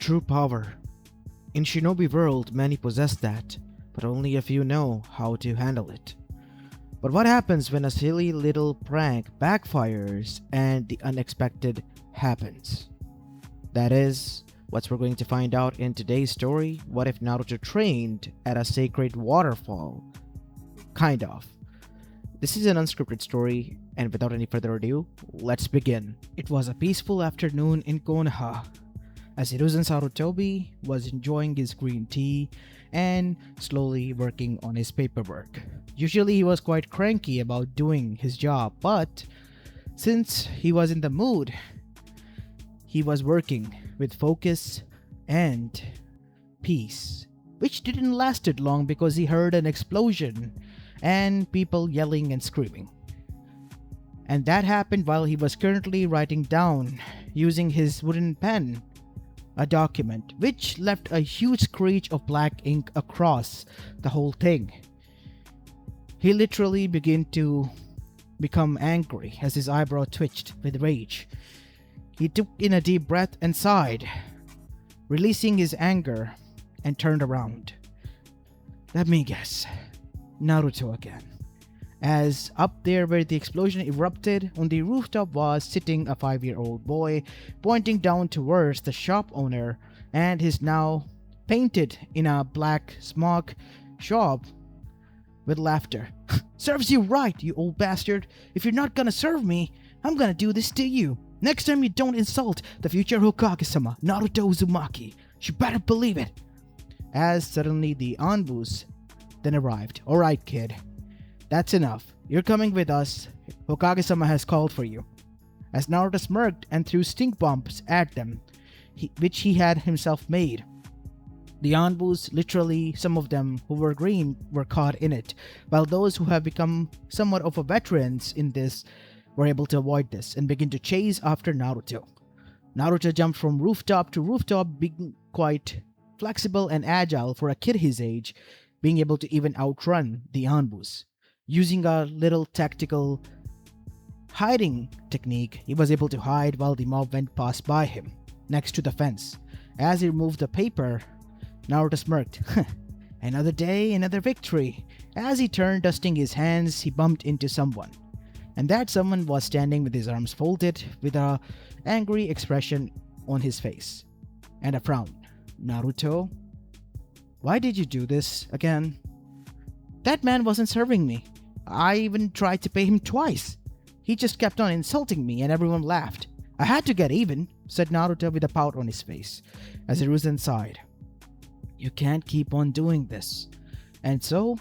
true power. In Shinobi world, many possess that, but only a few know how to handle it. But what happens when a silly little prank backfires and the unexpected happens? That is what we're going to find out in today's story. What if Naruto trained at a sacred waterfall? Kind of. This is an unscripted story, and without any further ado, let's begin. It was a peaceful afternoon in Konoha, as Hiruzen Sarutobi was enjoying his green tea and slowly working on his paperwork. Usually he was quite cranky about doing his job, but since he was in the mood, he was working with focus and peace, which didn't lasted long because he heard an explosion and people yelling and screaming. And that happened while he was currently writing down, using his wooden pen, a document which left a huge screech of black ink across the whole thing. He literally began to become angry as his eyebrow twitched with rage. He took in a deep breath and sighed, releasing his anger, and turned around. Let me guess, Naruto again. As up there where the explosion erupted on the rooftop was sitting a 5-year-old boy, pointing down towards the shop owner and his now painted in a black smock shop with laughter. Serves you right, you old bastard. If you're not gonna serve me, I'm gonna do this to you. Next time you don't insult the future Hokage-sama, Naruto Uzumaki. You better believe it. As suddenly the Anbus then arrived. Alright, kid. That's enough. You're coming with us. Hokage-sama has called for you. As Naruto smirked and threw stink bombs at them, which he had himself made. The Anbus, literally some of them who were green, were caught in it, while those who have become somewhat of a veterans in this were able to avoid this and begin to chase after Naruto. Naruto jumped from rooftop to rooftop, being quite flexible and agile for a kid his age, being able to even outrun the Anbus. Using a little tactical hiding technique, he was able to hide while the mob went past by him, next to the fence. As he removed the paper, Naruto smirked. Another day, another victory. As he turned, dusting his hands, he bumped into someone. And that someone was standing with his arms folded, with an angry expression on his face, and a frown. Naruto? Why did you do this again? That man wasn't serving me. I even tried to pay him twice. He just kept on insulting me and everyone laughed. I had to get even, said Naruto with a pout on his face, as Hiruzen sighed. You can't keep on doing this. And so,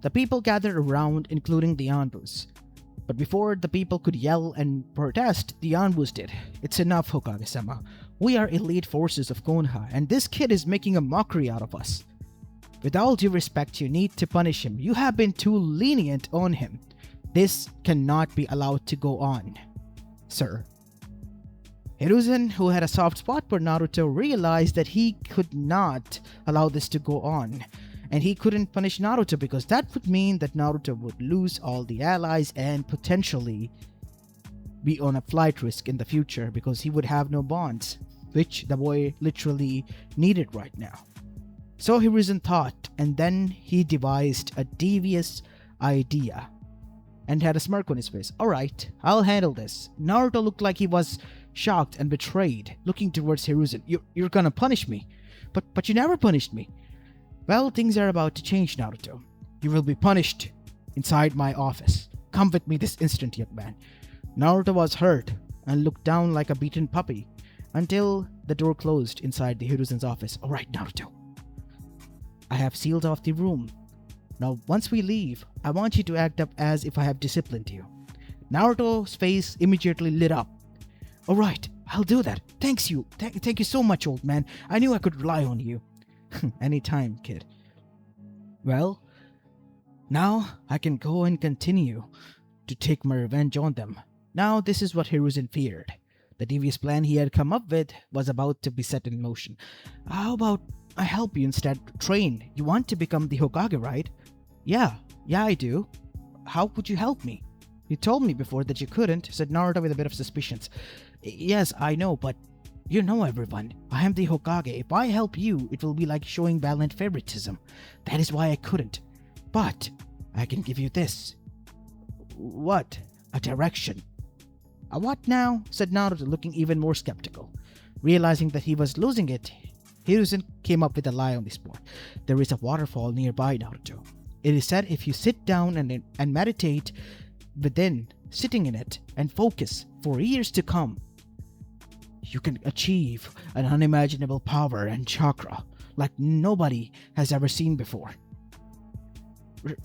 the people gathered around, including the Anbus. But before the people could yell and protest, the Anbus did. It's enough, Hokage-sama. We are elite forces of Konoha, and this kid is making a mockery out of us. With all due respect, you need to punish him. You have been too lenient on him. This cannot be allowed to go on, sir. Hiruzen, who had a soft spot for Naruto, realized that he could not allow this to go on. And he couldn't punish Naruto because that would mean that Naruto would lose all the allies and potentially be on a flight risk in the future because he would have no bonds, which the boy literally needed right now. So Hiruzen thought, and then he devised a devious idea and had a smirk on his face. Alright, I'll handle this. Naruto looked like he was shocked and betrayed, looking towards Hiruzen. You're gonna punish me. But you never punished me. Well, things are about to change, Naruto. You will be punished inside my office. Come with me this instant, young man. Naruto was hurt and looked down like a beaten puppy until the door closed inside the Hiruzen's office. Alright, Naruto. I have sealed off the room. Now, once we leave, I want you to act up as if I have disciplined you. Naruto's face immediately lit up. Alright, I'll do that. Thank you so much, old man. I knew I could rely on you. Anytime, kid. Well, now I can go and continue to take my revenge on them. Now, this is what Hiruzen feared. The devious plan he had come up with was about to be set in motion. How about I help you instead train? You want to become the Hokage, right? Yeah, I do. How could you help me? You told me before that you couldn't, said Naruto with a bit of suspicions. Yes, I know, but You know, everyone, I am the Hokage. If I help you, it will be like showing violent favoritism. That is why I couldn't. But I can give you this. What? A direction. A what now? Said Naruto, looking even more skeptical. Realizing that he was losing it, Hiruzen came up with a lie on the spot. There is a waterfall nearby, Naruto. It is said if you sit down and meditate within, sitting in it, and focus for years to come, you can achieve an unimaginable power and chakra like nobody has ever seen before.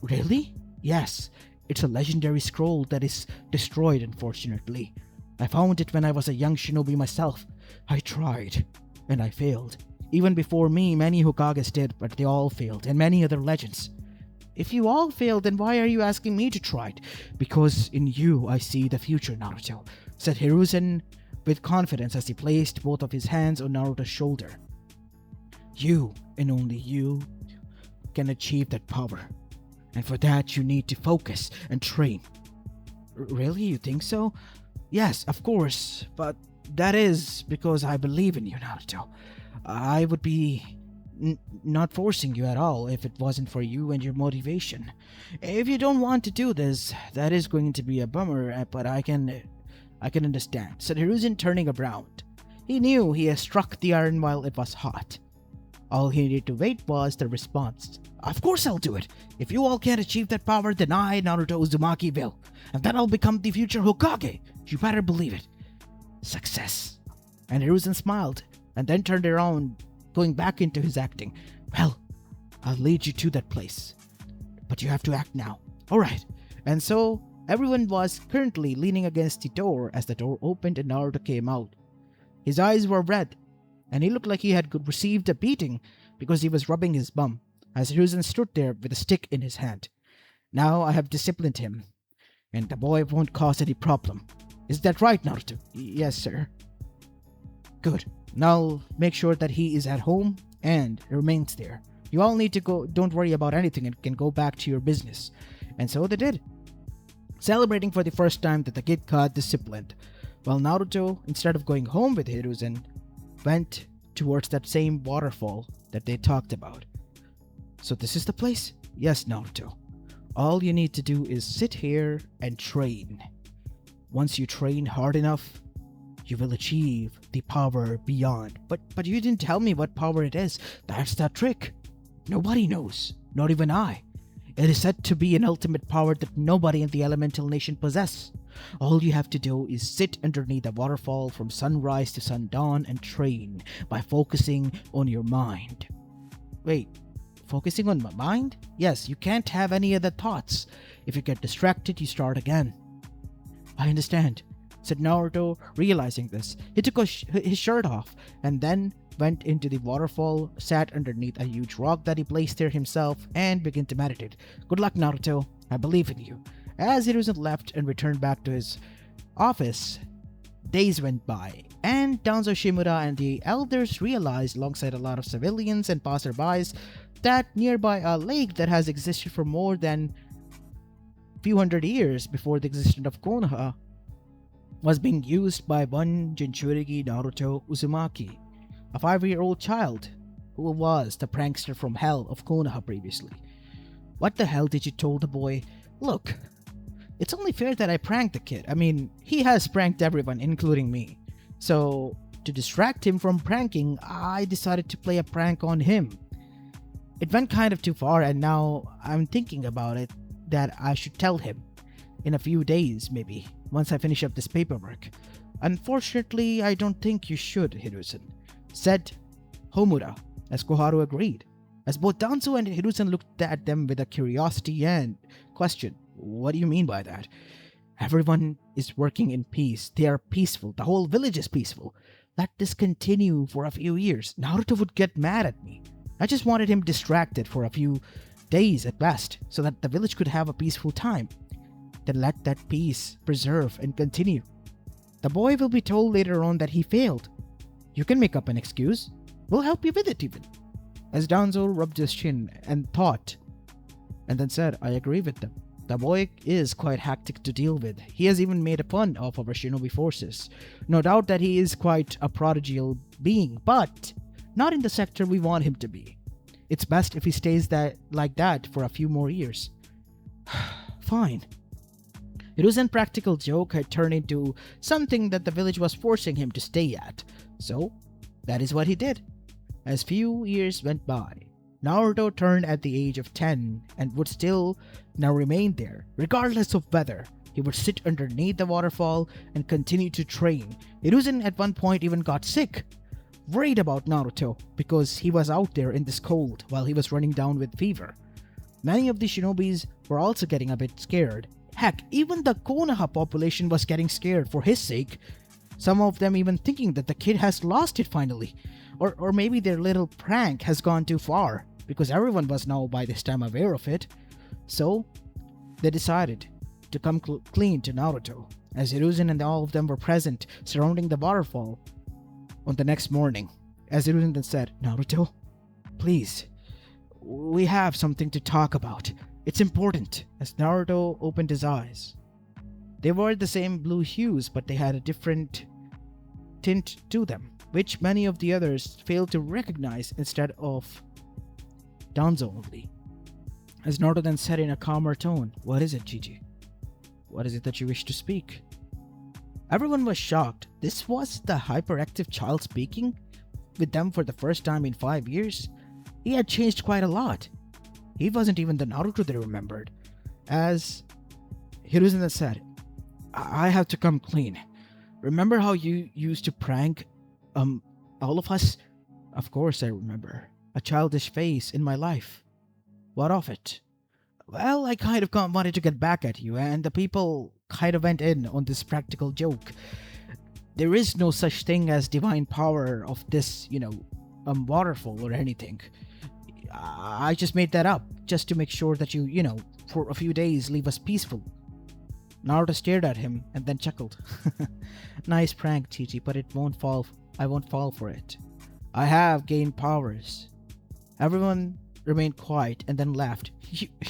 Really? Yes, it's a legendary scroll that is destroyed, unfortunately. I found it when I was a young shinobi myself. I tried, and I failed. Even before me, many Hokages did, but they all failed, and many other legends. If you all failed, then why are you asking me to try it? Because in you I see the future, Naruto, said Hiruzen with confidence as he placed both of his hands on Naruto's shoulder. You, and only you, can achieve that power. And for that you need to focus and train. Really? You think so? Yes, of course, but that is because I believe in you, Naruto. I would be not forcing you at all if it wasn't for you and your motivation. If you don't want to do this, that is going to be a bummer, but I can understand, said Hiruzen, turning around. He knew he had struck the iron while it was hot. All he needed to wait was the response. Of course I'll do it. If you all can't achieve that power, then I, Naruto Uzumaki, will. And then I'll become the future Hokage. You better believe it. Success. And Hiruzen smiled, and then turned around, going back into his acting. Well, I'll lead you to that place. But you have to act now. Alright. And so, everyone was currently leaning against the door as the door opened and Naruto came out. His eyes were red, and he looked like he had received a beating because he was rubbing his bum as Hiruzen stood there with a stick in his hand. Now I have disciplined him, and the boy won't cause any problem. Is that right, Naruto? Yes, sir. Good. Now make sure that he is at home and remains there. You all need to go. Don't worry about anything and can go back to your business. And so they did, celebrating for the first time that the kid got disciplined, while Naruto, instead of going home with Hiruzen, went towards that same waterfall that they talked about. So this is the place? Yes, Naruto. All you need to do is sit here and train. Once you train hard enough, you will achieve the power beyond. But you didn't tell me what power it is. That's the trick. Nobody knows, not even I. It is said to be an ultimate power that nobody in the elemental nation possess. All you have to do is sit underneath a waterfall from sunrise to sundown and train by focusing on your mind. Wait, focusing on my mind? Yes, you can't have any other thoughts. If you get distracted, you start again. I understand, said Naruto, realizing this. He took his shirt off and then went into the waterfall, sat underneath a huge rock that he placed there himself, and began to meditate. Good luck, Naruto. I believe in you. As Hiruzen left and returned back to his office, days went by, and Danzo Shimura and the elders realized, alongside a lot of civilians and passerbys, that nearby a lake that has existed for more than few hundred years before the existence of Konoha was being used by one Jinchuriki Naruto Uzumaki, a 5-year-old child who was the prankster from hell of Konoha previously. What the hell did you tell the boy? Look, it's only fair that I pranked the kid. I mean, he has pranked everyone, including me. So, to distract him from pranking, I decided to play a prank on him. It went kind of too far, and now I'm thinking about it that I should tell him. In a few days, maybe, once I finish up this paperwork. Unfortunately, I don't think you should, Hiruzen, said Homura, as Koharu agreed, as both Danzo and Hiruzen looked at them with a curiosity and question. What do you mean by that? Everyone is working in peace. They are peaceful. The whole village is peaceful. Let this continue for a few years. Naruto would get mad at me. I just wanted him distracted for a few days at best, so that the village could have a peaceful time. Then let that peace preserve and continue. The boy will be told later on that he failed. You can make up an excuse. We'll help you with it even. As Danzo rubbed his chin and thought, and then said, I agree with them. The boy is quite hectic to deal with. He has even made a fun of our shinobi forces. No doubt that he is quite a prodigal being, but not in the sector we want him to be. It's best if he stays like that for a few more years. Fine. It was an practical joke had turned into something that the village was forcing him to stay at. So, that is what he did. As few years went by, Naruto turned at the age of 10 and would still now remain there, regardless of weather. He would sit underneath the waterfall and continue to train. Hiruzen at one point even got sick, worried about Naruto because he was out there in this cold while he was running down with fever. Many of the shinobis were also getting a bit scared. Heck, even the Konoha population was getting scared for his sake. Some of them even thinking that the kid has lost it finally. Or maybe their little prank has gone too far, because everyone was now by this time aware of it. So, they decided to come clean to Naruto, as Hiruzen and all of them were present surrounding the waterfall on the next morning. As Hiruzen then said, "Naruto, please, we have something to talk about. It's important." As Naruto opened his eyes, they were the same blue hues, but they had a different tint to them, which many of the others failed to recognize instead of Danzo only. As Naruto then said in a calmer tone, "What is it, Gigi? What is it that you wish to speak?" Everyone was shocked. This was the hyperactive child speaking with them for the first time in 5 years. He had changed quite a lot. He wasn't even the Naruto they remembered. As Hiruzen then said, I have to come clean. Remember how you used to prank all of us?" "Of course I remember. A childish phase in my life. What of it?" "Well, I kind of wanted to get back at you, and the people kind of went in on this practical joke. There is no such thing as divine power of this, waterfall or anything. I just made that up, just to make sure that you, for a few days leave us peaceful." Naruto stared at him and then chuckled. "Nice prank, Chichi, but I won't fall for it. I have gained powers." Everyone remained quiet and then laughed.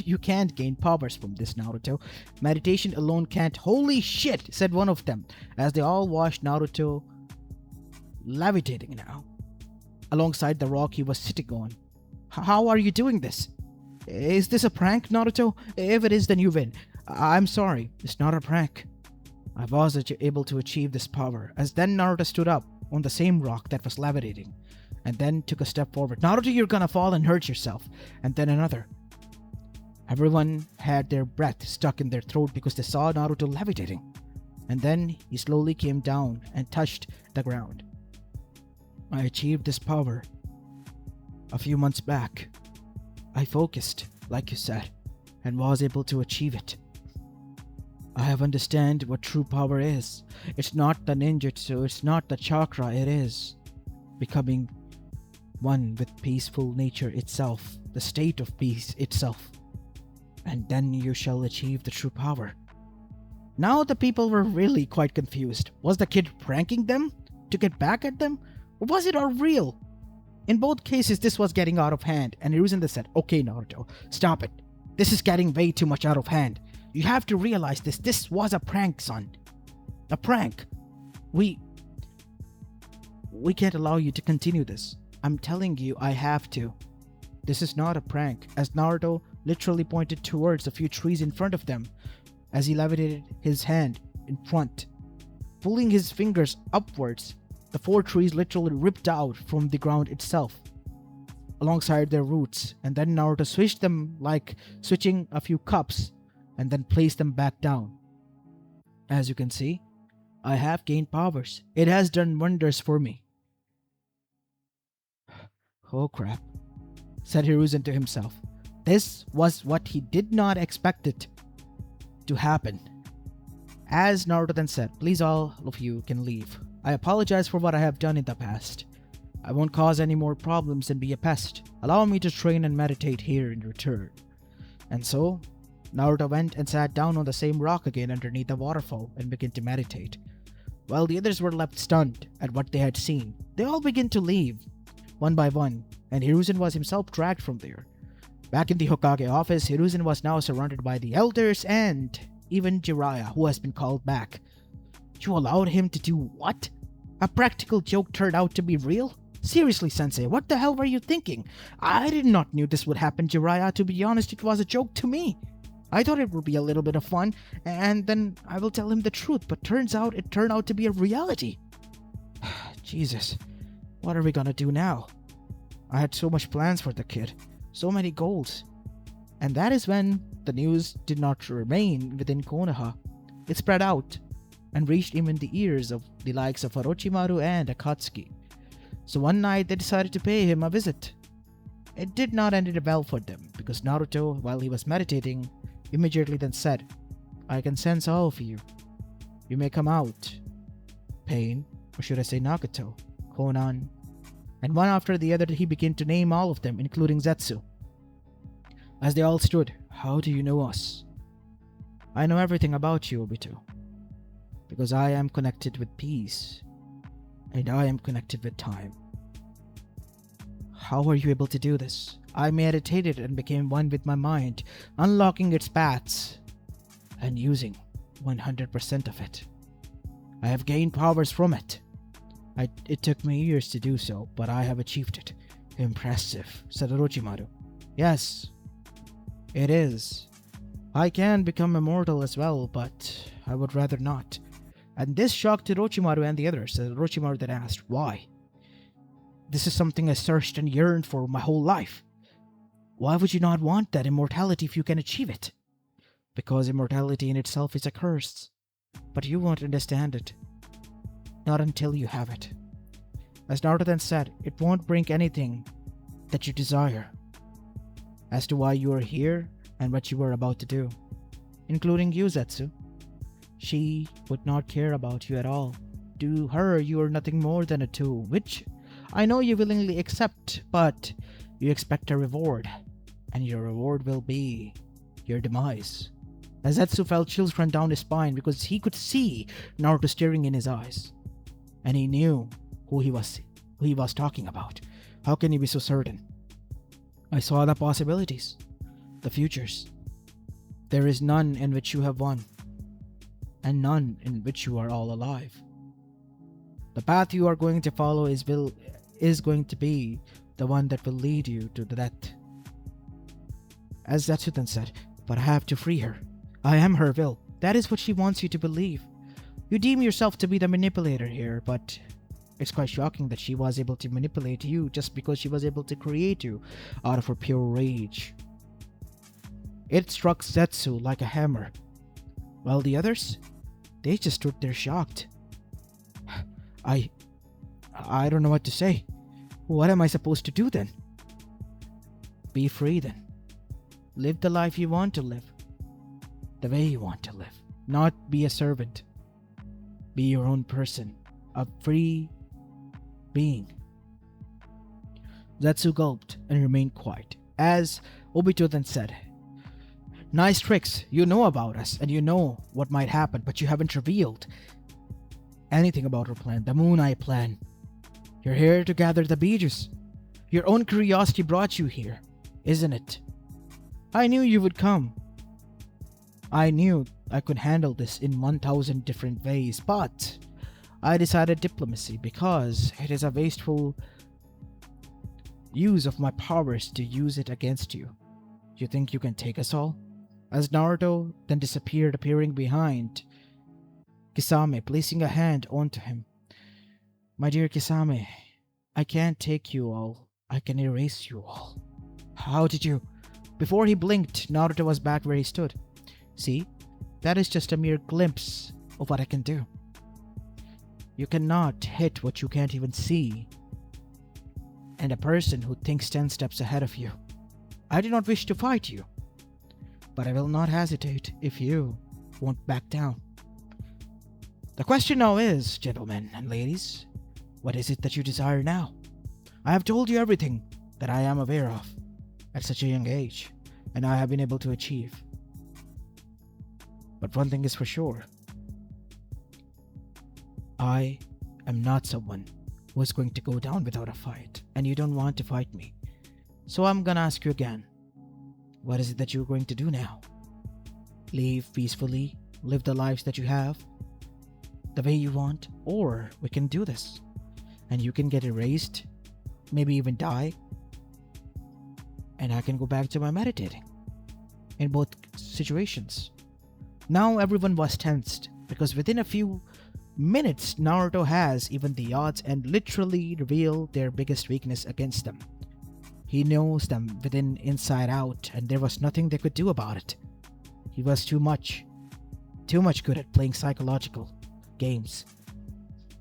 You can't gain powers from this, Naruto. Meditation alone can't." "Holy shit," said one of them, as they all watched Naruto levitating now, alongside the rock he was sitting on. "How are you doing this? Is this a prank, Naruto? If it is, then you win." "I'm sorry, it's not a prank. I was able to achieve this power." As then Naruto stood up on the same rock that was levitating, and then took a step forward. "Naruto, you're gonna fall and hurt yourself." And then another. Everyone had their breath stuck in their throat because they saw Naruto levitating. And then he slowly came down and touched the ground. "I achieved this power a few months back. I focused, like you said, and was able to achieve it. I have understand what true power is. It's not the ninjutsu, it's not the chakra, it is becoming one with peaceful nature itself, the state of peace itself. And then you shall achieve the true power." Now the people were really quite confused. Was the kid pranking them to get back at them? Or was it all real? In both cases, this was getting out of hand, and Hiruzen said, "Okay, Naruto, stop it. This is getting way too much out of hand. You have to realize this. This was a prank, son. A prank. We can't allow you to continue this. I'm telling you, I have to. This is not a prank." As Naruto literally pointed towards a few trees in front of them, as he levitated his hand in front, pulling his fingers upwards, the 4 trees literally ripped out from the ground itself, alongside their roots, and then Naruto switched them like switching a few cups, and then placed them back down. "As you can see, I have gained powers. It has done wonders for me." "Oh crap," said Hiruzen to himself. This was what he did not expect it to happen. As Naruto then said, "Please, all of you can leave. I apologize for what I have done in the past. I won't cause any more problems and be a pest. Allow me to train and meditate here in return." And so, Naruto went and sat down on the same rock again underneath the waterfall and began to meditate. While the others were left stunned at what they had seen, they all began to leave, one by one, and Hiruzen was himself dragged from there. Back in the Hokage office, Hiruzen was now surrounded by the elders and even Jiraiya, who has been called back. You allowed him to do what? A practical joke turned out to be real? Seriously, Sensei, what the hell were you thinking? I did not knew this would happen, Jiraiya. To be honest, it was a joke to me. I thought it would be a little bit of fun, and then I will tell him the truth, but turns out it turned out to be a reality. Jesus, what are we gonna do now? I had so much plans for the kid, so many goals. And that is when the news did not remain within Konoha. It spread out and reached even the ears of the likes of Orochimaru and Akatsuki. So one night they decided to pay him a visit. It did not end well for them because Naruto, while he was meditating, immediately then said, I can sense all of you. You may come out. Pain, or should I say Nagato, Konan, and one after the other he began to name all of them, including Zetsu. As they all stood, how do you know us? I know everything about you, Obito. Because I am connected with peace. And I am connected with time. How are you able to do this? I meditated and became one with my mind, unlocking its paths and using 100% of it. I have gained powers from it. It took me years to do so, but I have achieved it. Impressive, said Orochimaru. Yes, it is. I can become immortal as well, but I would rather not. And this shocked Orochimaru and the others. Orochimaru then asked, why? This is something I searched and yearned for my whole life. Why would you not want that immortality if you can achieve it? Because immortality in itself is a curse. But you won't understand it. Not until you have it. As Naruto then said, it won't bring anything that you desire. As to why you are here and what you are about to do. Including you, Zetsu. She would not care about you at all. To her, you are nothing more than a tool, which I know you willingly accept, but you expect a reward. And your reward will be your demise. As Zetsu felt chills run down his spine because he could see Naruto staring in his eyes. And he knew who he was talking about. How can he be so certain? I saw the possibilities, the futures. There is none in which you have won, and none in which you are all alive. The path you are going to follow is going to be the one that will lead you to the death. As Zetsu then said, but I have to free her. I am her will. That is what she wants you to believe. You deem yourself to be the manipulator here, but it's quite shocking that she was able to manipulate you just because she was able to create you out of her pure rage. It struck Zetsu like a hammer, while the others, they just stood there shocked. I don't know what to say. What am I supposed to do then? Be free then. Live the life you want to live. The way you want to live. Not be a servant. Be your own person. A free being. Zetsu gulped and remained quiet. As Obito then said, nice tricks. You know about us and you know what might happen, but you haven't revealed anything about our plan, the Moon Eye plan. You're here to gather the Bijus. Your own curiosity brought you here, isn't it? I knew you would come. I knew I could handle this in 1,000 different ways, but I decided diplomacy because it is a wasteful use of my powers to use it against you. You think you can take us all? As Naruto then disappeared, appearing behind Kisame, placing a hand onto him. My dear Kisame, I can't take you all. I can erase you all. How did you? Before he blinked, Naruto was back where he stood. See, that is just a mere glimpse of what I can do. You cannot hit what you can't even see. And a person who thinks 10 steps ahead of you. I do not wish to fight you, but I will not hesitate if you won't back down. The question now is, gentlemen and ladies, what is it that you desire now? I have told you everything that I am aware of at such a young age, and I have been able to achieve. But one thing is for sure. I am not someone who is going to go down without a fight, and you don't want to fight me. So I'm gonna ask you again. What is it that you're going to do now? Leave peacefully, live the lives that you have, the way you want, or we can do this, and you can get erased, maybe even die, and I can go back to my meditating. In both situations. Now everyone was tensed because within a few minutes Naruto has even the odds and literally revealed their biggest weakness against them. He knows them within inside out and there was nothing they could do about it. He was too much good at playing psychological games.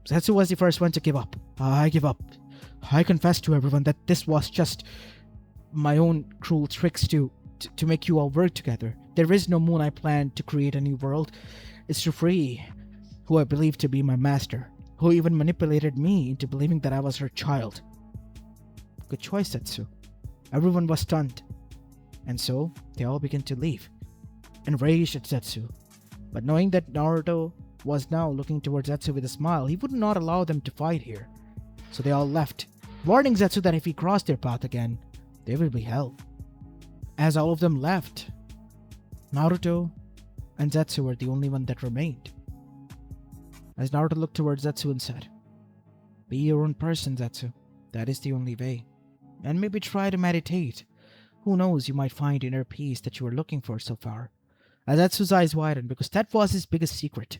Zetsu was the first one to give up. I give up. I confess to everyone that this was just my own cruel tricks to make you all work together. There is no Moon I plan to create a new world. It's to free who I believe to be my master, who even manipulated me into believing that I was her child. Good choice, Zetsu. Everyone was stunned. And so, they all began to leave, enraged at Zetsu. But knowing that Naruto was now looking towards Zetsu with a smile, he would not allow them to fight here. So they all left, warning Zetsu that if he crossed their path again, they will be hell. As all of them left, Naruto and Zetsu were the only one that remained. As Naruto looked towards Zetsu and said, "Be your own person, Zetsu. That is the only way. And maybe try to meditate. Who knows, you might find inner peace that you were looking for so far." As Zetsu's eyes widened because that was his biggest secret.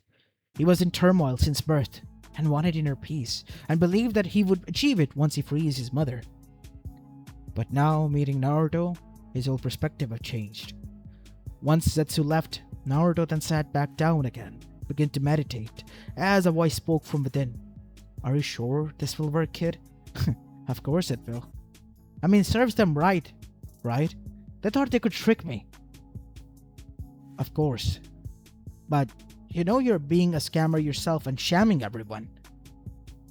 He was in turmoil since birth and wanted inner peace and believed that he would achieve it once he frees his mother. But now, meeting Naruto, his whole perspective had changed. Once Zetsu left, Naruto then sat back down again, began to meditate, as a voice spoke from within. "Are you sure this will work, kid?" "Of course it will. I mean, serves them right? They thought they could trick me." "Of course. But you know you're being a scammer yourself and shamming everyone.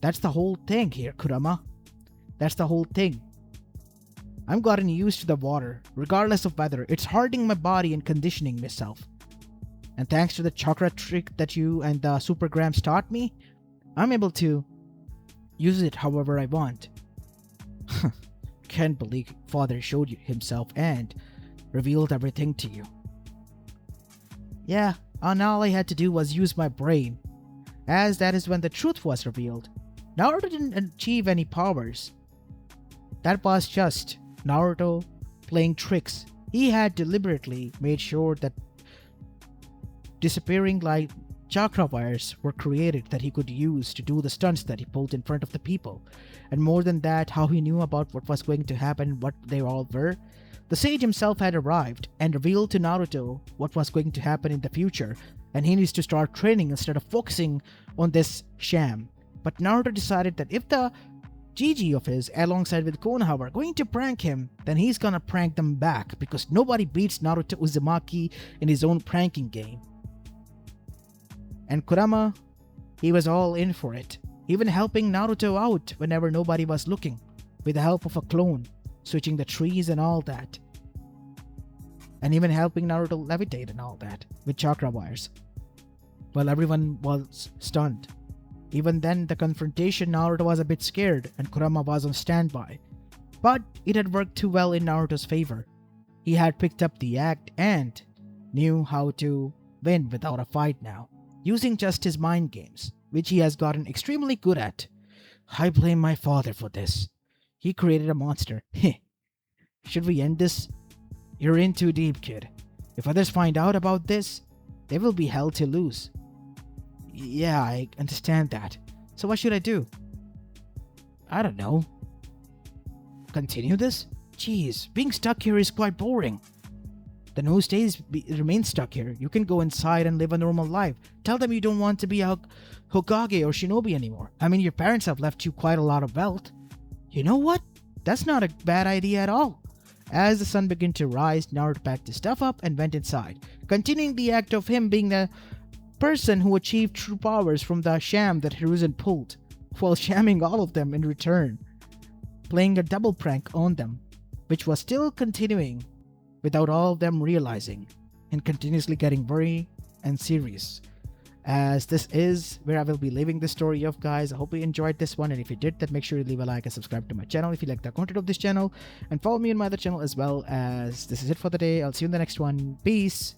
That's the whole thing here, Kurama. That's the whole thing. I'm gotten used to the water, regardless of weather. It's hardening my body and conditioning myself. And thanks to the chakra trick that you and the supergrams taught me, I'm able to use it however I want." Can't believe Father showed you himself and revealed everything to you. Yeah, and all I had to do was use my brain, as that is when the truth was revealed. Naruto didn't achieve any powers. That was just Naruto playing tricks. He had deliberately made sure that disappearing like chakra wires were created that he could use to do the stunts that he pulled in front of the people. And more than that, how he knew about what was going to happen, what they all were. The sage himself had arrived and revealed to Naruto what was going to happen in the future, and he needs to start training instead of focusing on this sham. But Naruto decided that if the Gigi of his, alongside with Konoha, are going to prank him, then he's gonna prank them back, because nobody beats Naruto Uzumaki in his own pranking game. And Kurama, he was all in for it, even helping Naruto out whenever nobody was looking, with the help of a clone, switching the trees and all that. And even helping Naruto levitate and all that, with chakra wires. While everyone was stunned. Even then, the confrontation, Naruto was a bit scared and Kurama was on standby. But it had worked too well in Naruto's favor. He had picked up the act and knew how to win without a fight now, using just his mind games, which he has gotten extremely good at. I blame my father for this. He created a monster. Heh. Should we end this? You're in too deep, kid. If others find out about this, they will be hell to lose. Yeah, I understand that. So what should I do? I don't know. Continue this? Jeez, being stuck here is quite boring. Then who remains stuck here? You can go inside and live a normal life. Tell them you don't want to be a Hokage or Shinobi anymore. I mean, your parents have left you quite a lot of wealth. You know what? That's not a bad idea at all. As the sun began to rise, Naruto packed his stuff up and went inside, continuing the act of him being the person who achieved true powers from the sham that Hiruzen pulled, while shamming all of them in return, playing a double prank on them, which was still continuing without all of them realizing, and continuously getting very and serious. as this is where I will be leaving this story of, guys. I hope you enjoyed this one, and if you did, then make sure you leave a like and subscribe to my channel if you like the content of this channel, and follow me on my other channel as well. As this is it for the day. I'll see you in the next one. Peace.